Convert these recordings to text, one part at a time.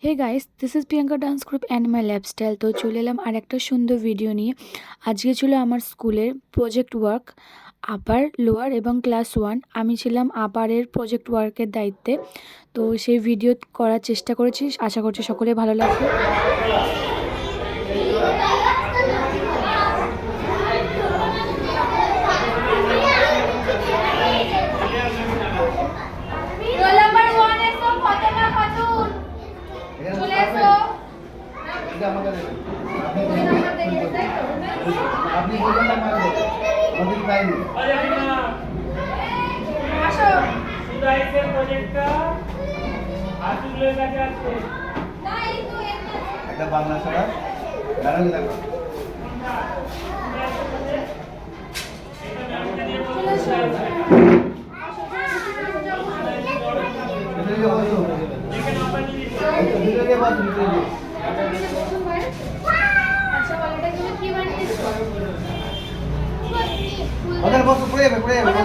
Hey guys, this is Priyanka dance group and my lifestyle. তো চলে এলাম আর একটা সুন্দর ভিডিও নিয়ে। আজকে ছিল আমার স্কুলের প্রজেক্ট ওয়ার্ক, আপার, লোয়ার এবং ক্লাস 1। আমি ছিলাম আপারের প্রজেক্ট ওয়ার্কের দায়িত্বে। তো সেই ভিডিও করার চেষ্টা করেছি, আশা করছি সকলে ভালো লাগবে। বাংলা ছাড়া দেখো বসো পড়ে যাবে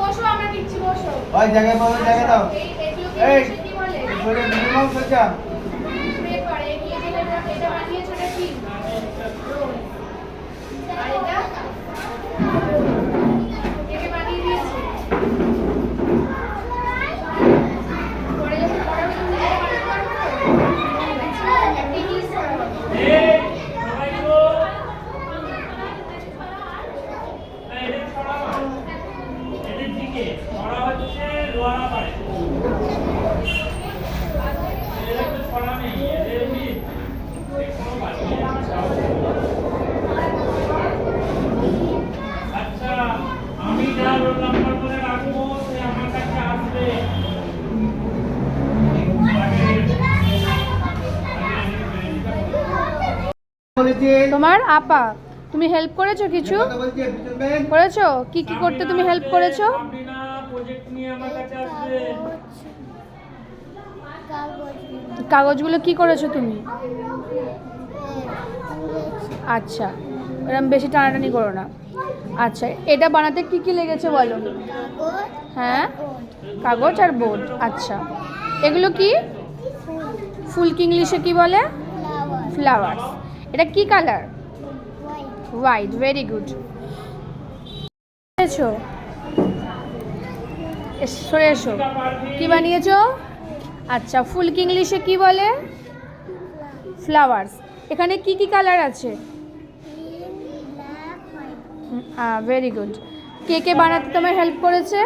বসো আমরা দিচ্ছি বসো ওই জায়গায় বসো জায়গা দাও এই কি বলে বলে মিনিমাম সোজা স্প্রে করে নিয়ে গেলে এটা বানিয়ে ছোটা কি আর এটা একে বানিয়ে দিয়েছে পরে যখন পড়া হবে তুমি বানাতে পারবে তো একটা ইংলিশ পড়াবো এই সবাই গো এটা পড়াবো এদিক দিকে পড়া হচ্ছে লোয়ারা পারে তোমার আপা, তুমি হেল্প করেছো? কিছু করেছো? কি কি করতে তুমি হেল্প করেছো? কাগজগুলো কি করেছো তুমি? আচ্ছা, এরকম বেশি টানাটানি করো না। আচ্ছা, এটা বানাতে কি কি লেগেছে বলো? হ্যাঁ, কাগজ আর বোর্ড। আচ্ছা, এগুলো কি? ফুল কি ইংলিশে কি বলে? ফ্লাওয়ার্স। এটা কি কালার? হোয়াইট। Very good. বানিয়েছো? সরে এসো। কি বানিয়েছো? আচ্ছা, ফুল কি ইংলিশে কি বলে? ফ্লাওয়ার্স। এখানে কি কি কালার আছে? Very good. কে কে বানাতে তোমার হেল্প করেছে?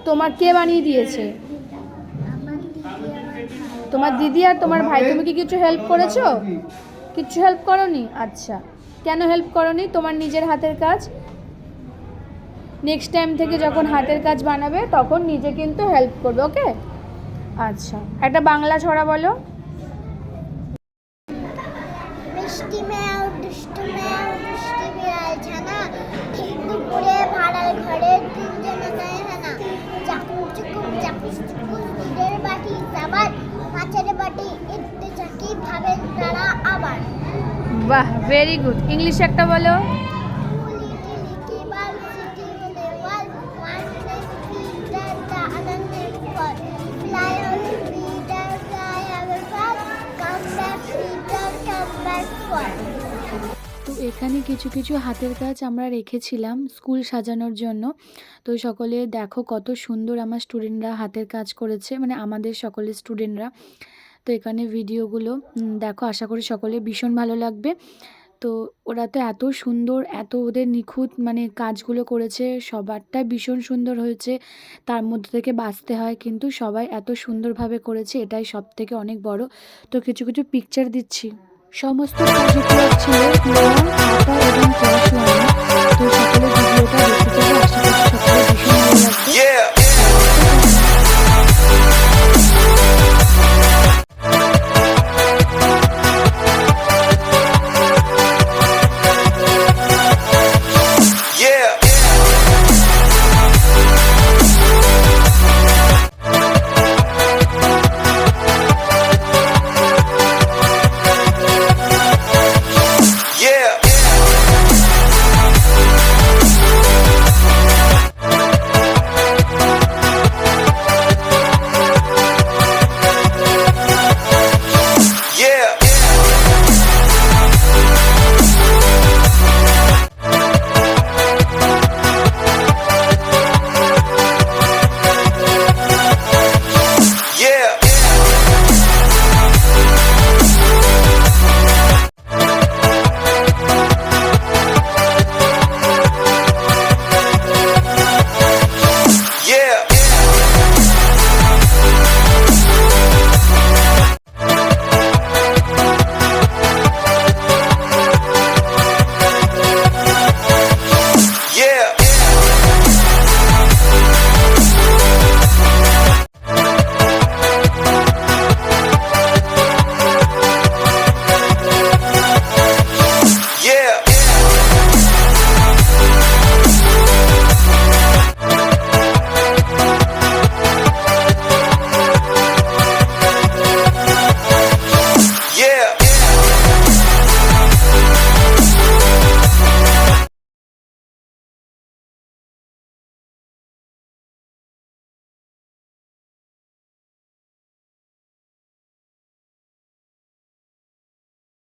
তোমার কে বানিয়ে দিয়েছে? তোমার দিদি আর তোমার ভাই। তুমি কি কিছু হেল্প করেছো? কিছু হেল্প করোনি? আচ্ছা, কেন হেল্প করোনি? তোমার নিজের হাতের কাজ। নেক্সট টাইম থেকে যখন হাতের কাজ বানাবে তখন নিজে কিন্তু হেল্প করবে। ওকে? আচ্ছা, একটা বাংলা ছড়া বলো। মিষ্টি মেও দুষ্টু দুষ্টি বিড়াল ছানা ঠিক দুপুরে ভাড়ার ঘরে তিনজনে যায় হানা চাকুম চুকুম চাকুস চুকুস দুধের বাটি সাবান মাছের বাটি ইত্তে চাকি ভাবেন তারা আবার। বাহ, ভেরি গুড। ইংলিশে একটা বলো। তো এখানে কিছু কিছু হাতের কাজ আমরা রেখেছিলাম স্কুল সাজানোর জন্য। তো সকলে দেখো কত সুন্দর আমার স্টুডেন্টরা হাতের কাজ করেছে, মানে আমাদের সকলের স্টুডেন্টরা। তো এখানে ভিডিওগুলো দেখো, আশা করি সকলে ভীষণ ভালো লাগবে। তো ওরা তো এত সুন্দর, এত ওদের নিখুঁত মানে কাজগুলো করেছে, সবারটাই ভীষণ সুন্দর হয়েছে। তার মধ্যে থেকে বাঁচতে হয়, কিন্তু সবাই এত সুন্দরভাবে করেছে, এটাই সব থেকে অনেক বড়। তো কিছু কিছু পিকচার দিচ্ছি। সমস্ত প্রজেক্টগুলো ছিল লোয়ার, আপার এবং ক্লাস 1। তো সকলে ভিডিওটা দেখতে পাবে, আশা করছি সকলে ভীষণ ভালো লাগবে।